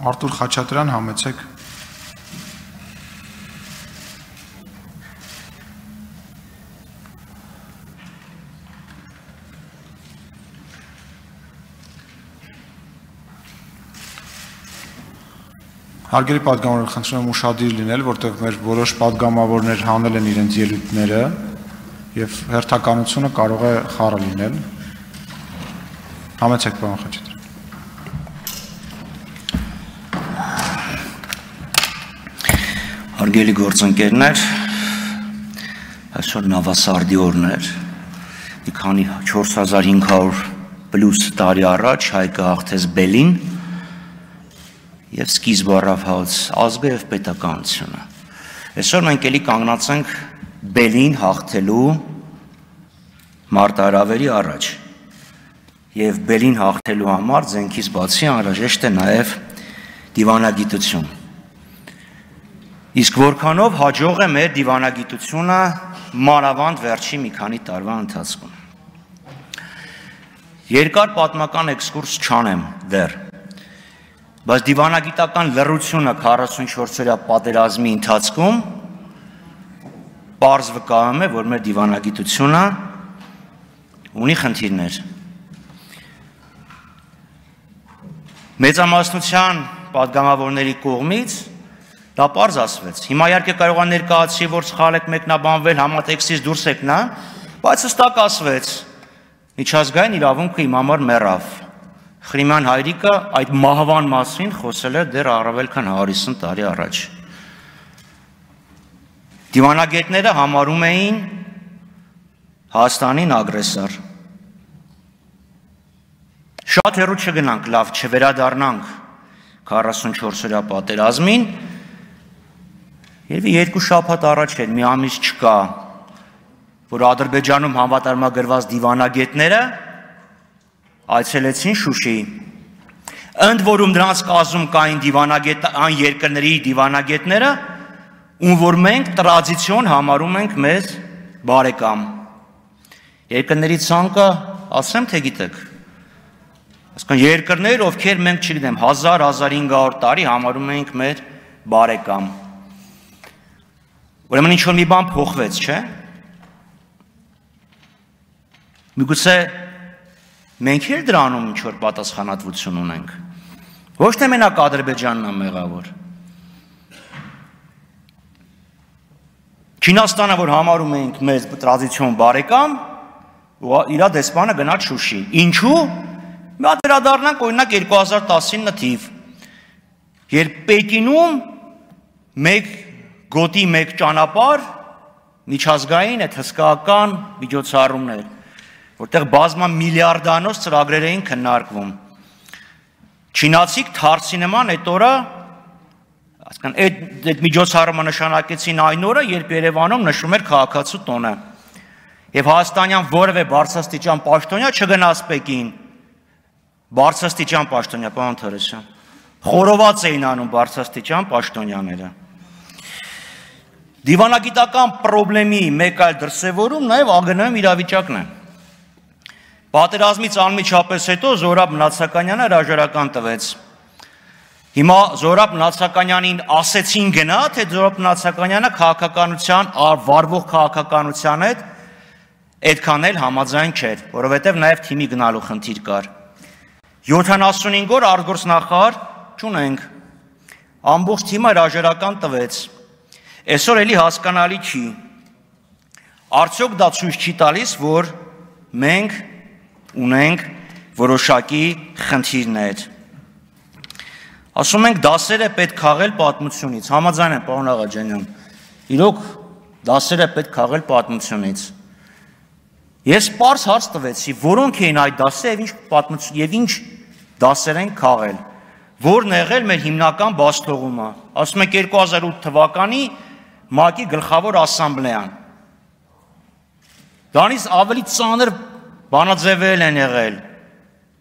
Արտուր Խաչատրյան, համեցեք։ Հարգելի պատգամավորներ, խնդրում եմ ուշադիր լինել, որտեղ մեր որոշ պատգամավորներ հանել են իրենց ելույթները եւ հերթականությունը կարող է խառը լինել։ Համեցեք, պարոն Խաչատրյան։ Հարգելի գործընկերներ, այսօր նավասարդի օրն էր, մի քանի 4500 պլյուս տարի առաջ Հայկը հաղթեց Բելին և սկիզբ առավ հաց ազգը և պետականությունը։ Այսօր մենք էլի կանգնած ենք Բելին հաղթելու մարտահրավերի առաջ և Բելին հաղթելու համար զենքից բացի անհրաժեշտ է նաև դիվանագիտություն։ Իսկ որքանով հաջող է մեր դիվանագիտությունը մանավանդ վերջի մի քանի տարվա ընթացքում։ Երկար պատմական էքսկուրս չանեմ դեռ, բայց դիվանագիտական լռությունը 44-օրյա պատերազմի ընթացքում պարզ վկայում է, որ մեր դիվանագիտությունը ունի խնդիրներ։ Մեծամասնության պատգամավորների կողմից դա պարզ ասվեց։ Հիմա իհարկե կարող է ներկայացի, որ սխալ եք մեկնաբանվել, համատեքստից դուրս եք նա, բայց հստակ ասվեց, միջազգային իրավունքը իմ համար մեռավ։ Խրիմյան հայրիկը այդ մահվան մասին խոսել է դեռ առավել քան 50 տարի առաջ։ Դիվանագետները համարում էին Հայաստանին ագրեսոր։ Շատ հեռու չգնանք, լավ չվերադառնանք 44-օրյա պատերազմին, երևի 2 շաբաթ առաջ էր, մի ամիս չկա, որ Ադրբեջանում համատարմագրված դիվանագետները այցելեցին Շուշի, ընդ որում դրանց կազմում կային այն երկրների դիվանագետները, ում որ մենք տրադիցիոն համարում ենք մեզ բարեկամ։ Երկրների ցանկը, ասեմ թե գիտեք, այսինքն երկրներ, ովքեր մենք չգիտեմ 1000-1500 տարի համարում ենք մեր բարեկամ։ Ուրեմն ինչ-որ մի բան փոխվեց, չէ՞։ Միգուցե մենք էլ դրանում ինչ-որ պատասխանատվություն ունենք։ Ոչ թե մենակ Ադրբեջանն է մեղավոր։ Չինաստանը, որ համարում ենք մեզ տրադիցիոն բարեկամ, իր դեսպանը գնաց Շուշի։ Ինչու՞։ Մի հատ վերադառնանք օրինակ 2019 թիվ, երբ Պեկինում մեկ գոտի մեկ ճանապարհ միջազգային այդ հսկայական միջոցառումներ, որտեղ բազմա միլիարդանոց ծրագրեր էին քննարկվում։ Չինացիք թարսի նման այդ օրը, այսինքն այդ միջոցառումը նշանակեցին այն օրը, երբ Երևանում նշվում էր քաղաքացու տոնը։ Եվ հայաստանյան որևէ բարձրաստիճան պաշտոնյա չգնաց Պեկին։ Բարձրաստիճան պաշտոնյա, պարոն Թորոսյան, խորոված էին անում բարձրաստիճան պաշտոնյաները։ Դիվանագիտական պրոբլեմի մեկ այլ դրսևորում նաև ԱԳՆ-ում իրավիճակն է։ Պատերազմից անմիջապես հետո Զորաբ Նացականյանը հրաժարական տվեց։ Հիմա Զորաբ Նացականյանին ասեցին գնա, թե Զորաբ Նացականյանը քաղաքականության, վարվող քաղաքականության հետ այդքան էլ համաձայն չէր, որովհետև նաև թիմի գնալու խնդիր կար։ 75 օր արտգործնախարար չունենք։ Ամբողջ թիմը հրաժարական տվեց։ Այսօր էլի հասկանալի չի։ Արդյոք դա ցույց չի տալիս, որ մենք ունենք որոշակի խնդիրներ։ Ասում ենք դասերը պետք քաղել պատմությունից, համաձայն եմ պարոն Աղաջանյան, իրոք դասերը պետք քաղել պատմությունից։ Ես պարզ հարց տվեցի, որոնք էին այդ դասերը եւ ինչ դասեր են քաղել, որն եղել մեր հիմնական բացթողումը։ Ասում եք 2008 թվականի ՄԱԿ-ի գլխավոր ասամբլեան։ Դրանից ավելի ծանր բանաձևեր են եղել,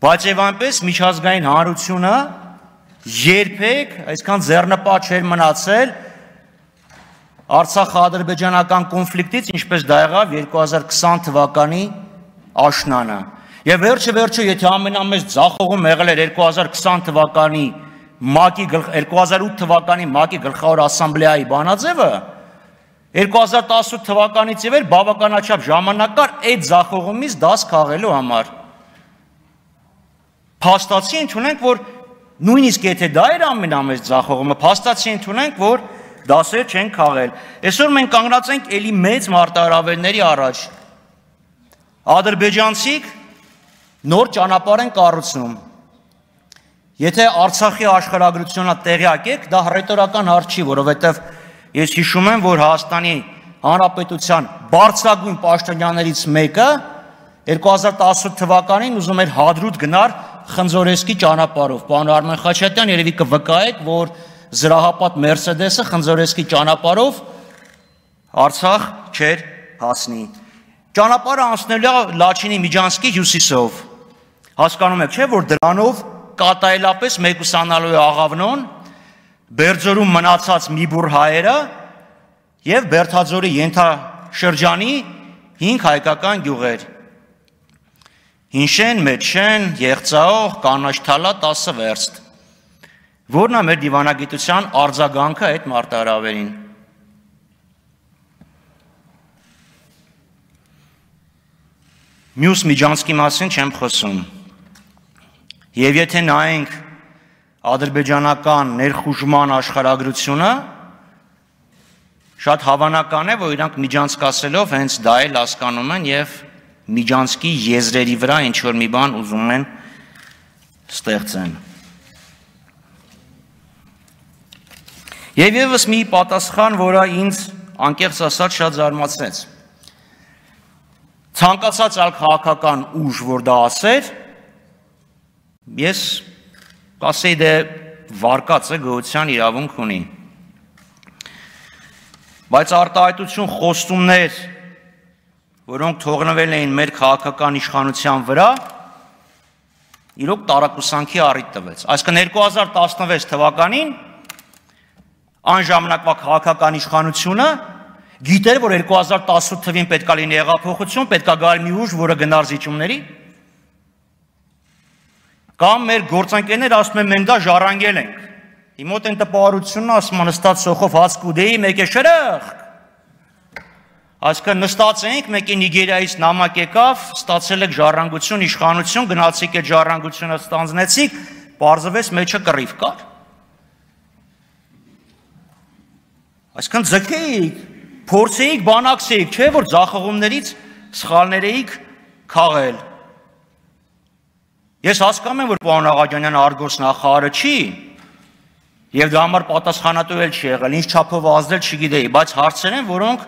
բայց եւ այնպես միջազգային հանրությունը երբեք այսքան ձեռնպատ չէր մնացել Արցախ-ադրբեջանական կոնֆլիկտից, ինչպես դա եղավ 2020 թվականի աշնանը։ Եվ վերջը, եթե ամենամեծ ձախողում եղել էր 2020 թվականի ՄԱԿ-ի 2008 թվականի ՄԱԿ-ի գլխավոր ասամբլեայի բանաձևը 2018 թվականից ի վեր բավականաչափ ժամանակ կար այդ ձախողումից դաս քաղելու համար։ Փաստացի ընդունենք, որ նույնիսկ եթե դա էր ամենամեծ ձախողումը, փաստացի ընդունենք, որ դասեր չեն քաղել։ Այսօր մենք կանգնած ենք էլի մեծ մարտահրավերների առաջ։ Ադրբեջանցիք նոր ճանապարհ են կառուցում։ Եթե Արցախի աշխարհագրությունը տեղյակ եք, դա ռետորական հարց չի, որովհետև ես հիշում եմ, որ Հայաստանի Հանրապետության բարձրագույն պաշտոնյաներից մեկը 2018 թվականին ուզում էր Հադրութ գնար Խնձորեսկի ճանապարհով։ Պարոն Արմեն Խաչատյան, երևի կվկայեք, որ զրահապատ Մերսեդեսը Խնձորեսկի ճանապարհով Արցախ չէր հասնի։ Ճանապարհը անցնելու է Լաչինի Միջանցքի հյուսիսով։ Հասկանում եք, չէ՞, որ դրանով կատարելապես մեկուսանալու է Աղավնոն, Բերձորում մնացած մի բուռ հայերը եւ Բերթաձորի ենթաշրջանի 5 հայկական գյուղեր։ Հինշեն, Մեջշեն, Եղցաող, Կանաչ Թալա, 10 վերստ։ Որն է մեր դիվանագիտության արձագանքը այդ մարտահրավերին։ Մյուս Միջանցքի մասին չեմ խոսում։ Եվ եթե նայենք ադրբեջանական ներխուժման աշխարհագրությունը, շատ հավանական է, որ իրանք Միջանցք ասելով հենց դա էլ հասկանում են եւ Միջանցքի եզրերի վրա ինչ որ մի բան ուզում են ստեղծեն։ Եվ եւս մի պատասխան, որը ինձ անկեղծ ասած շատ զարմացրեց։ Ցանկացած այլ քաղաքական ուժ, որ դա ասեր, ես կասեի դե վարկած է գոյության իրավունք ունի։ Բայց արտահայտություն խոստումներ, որոնք թողնվել էին մեր քաղաքական իշխանության վրա, իրոք տարակուսանքի առիթ տվեց։ Այսինքն 2016 թվականին այն ժամանակվա քաղաքական իշխանությունը գիտեր, որ 2018 թվին պետք է լինի հեղափոխություն, պետք է գալ մի ուժ, որը գնար զիջումների։ Կամ մեր գործընկերներ ասում են մենք դա ժառանգել ենք։ Իմոտ են տպարությունն ասում են նստած սոխով հաց կուդեի, մեկ է շրախ։ Այսինքն նստած ենք, մեկի Նիգերիայից նամակ եկավ, ստացել եք ժառանգություն, իշխանություն, գնացիք այդ ժառանգությունը ստանձնեցիք, պարզվեց մեջը կռիվ կար։ Այսինքն ձգեիք, փորձեիք, բանակցեիք, չէ՞ որ ձախողումներից սխալներ էիք քաղել։ Ես հասկանում եմ, որ պարոն Աղաջանյանը արտգործնախարարը չի, եւ դա համար պատասխանատու էլ չի եղել, ինչ չափով ազդել չգիտեի, բայց հարցեր են, որոնք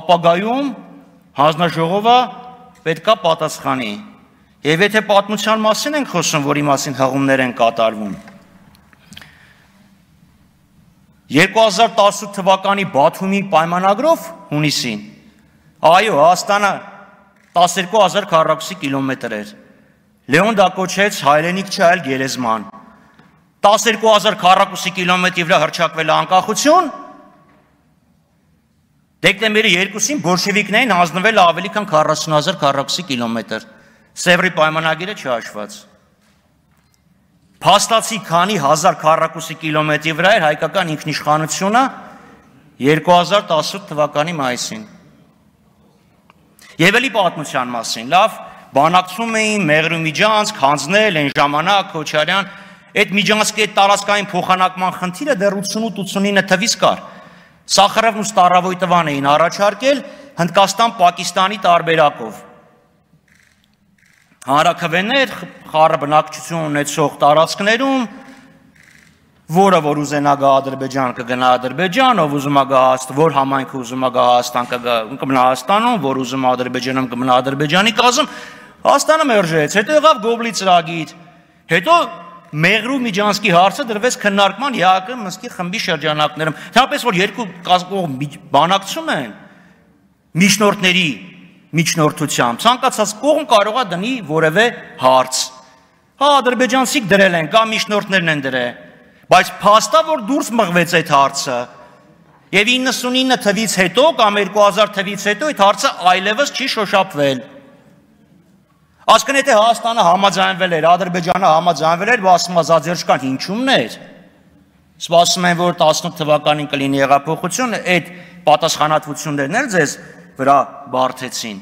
ապագայում հանձնաժողովը պետքա պատասխանի։ Եվ եթե պատմության մասին ենք խոսում, որի մասին հղումներ են կատարվում, 2018 թվականի Բաթումի պայմանագրով հունիսին, այո, Հայաստանը 12000 քառակուսի կիլոմետր էր։ Լեոն դա կոչեց հայրենիք չէ, այլ գերեզման։ 12000 քառակուսի կիլոմետրի վրա հռչակվել է անկախություն։ Դեկտեմբերի 2-ին բոլշևիկներին հանձնվել ավելի քան 40000 քառակուսի կիլոմետր։ Սևրի պայմանագիրը չհաշված։ Փաստացի քանի հազար քառակուսի կիլոմետրի վրա էր հայկական ինքնիշխանությունը 2018 թվականի մայիսին։ Եվ էլի պատմության մասին, լավ, բանակցում էին Մեղրու Միջանցք, հանձնել այն ժամանակ Քոչարյան, այդ Միջանցքի այդ տարածքային փոխանակման խնդիրը դեռ 88-89 թվից կար։ Սախարովն ու Ստարավոյտովան էին առաջարկել Հնդկաստան-Պակիստանի տարբերակով։ Հանրաքվեներ, խառը բնակչություն ունեցող տարածքներում, որը որ ուզենա գա Ադրբեջան կգնա Ադրբեջան, ով ուզում է գա որ համայնքը ուզում է գա Հայաստան կմնա Հայաստանում, որ ուզում է Ադրբեջանում կմնա Ադրբեջանի կազմ, Հայաստանը մերժեց, հետո եղավ Գոբլի ծրագիր, հետո Մեղրու Միջանցքի հարցը դրվեց քննարկման ՀԱԿ Մինսկի խմբի շրջանակներում։ Թեպետ որ երկու կողմ բանակցում են միջնորդների միջնորդությամբ, ցանկացած կողմ կարող է դնի որևէ հարց։ Հա ադրբեջանցիք դրել են, կամ միջնորդներն են դրել, բայց փաստա որ դուրս մղվեց այդ հարցը։ Եվ 99 թվից հետո կամ 2000 թվից հետո այդ հարցը այլևս չի շոշափվել։ Այսինքն եթե Հայաստանը համաձայնվել էր, Ադրբեջանը համաձայնվել էր, ասում է զաձերշկան ինչումն էր։ Սպասում են, որ 18 թվականին կլինի հեղափոխություն, այդ պատասխանատվություններն էլ ձեզ վրա բարթեցին։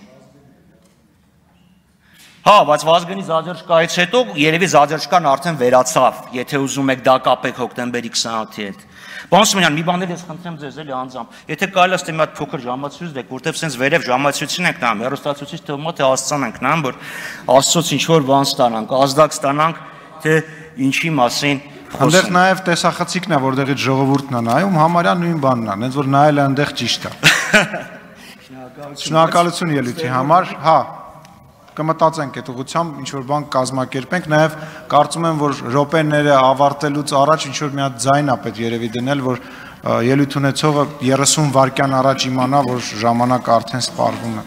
Հա, բայց Վազգենի զաձերշկայից հետո երևի զաձերշկան արդեն վերացավ, եթե ուզում եք դա կապեք հոկտեմբերի 28-ի հետ։ Պարոն Սիմոնյան, մի բաներ ես խնդրեմ ձեզ էլի անձամբ։ Եթե կարելի է ստե մի հատ փոքր ժամացույց դեք, որտեվ սենց վերև ժամացույցին ենք նայում, հեռուստացույցից թվում է թե Աստծան ենք նայում, որ Աստծոց ինչ որ բան ստանանք, ազդակ ստանանք, թե ինչի մասին Այնտեղ նաև տեսախցիկն է, որտեղից ժողովուրդն է նայում, համարյա նույն բանն է, հենց որ նայել է այնտեղ ճիշտ է։ Շնորհակալություն ելույթի համար, հա, կմտածենք այդ ուղղությամբ, ինչ որ բան կազմակերպենք, նաև կարծում եմ, որ րոպեները ավարտելուց առաջ ինչ որ մի հատ ձայն է պետք երևի դնել, որ ելույթ ունեցողը 30 վայրկյան առաջ իմանա, որ ժամանակը արդեն սպառվում է։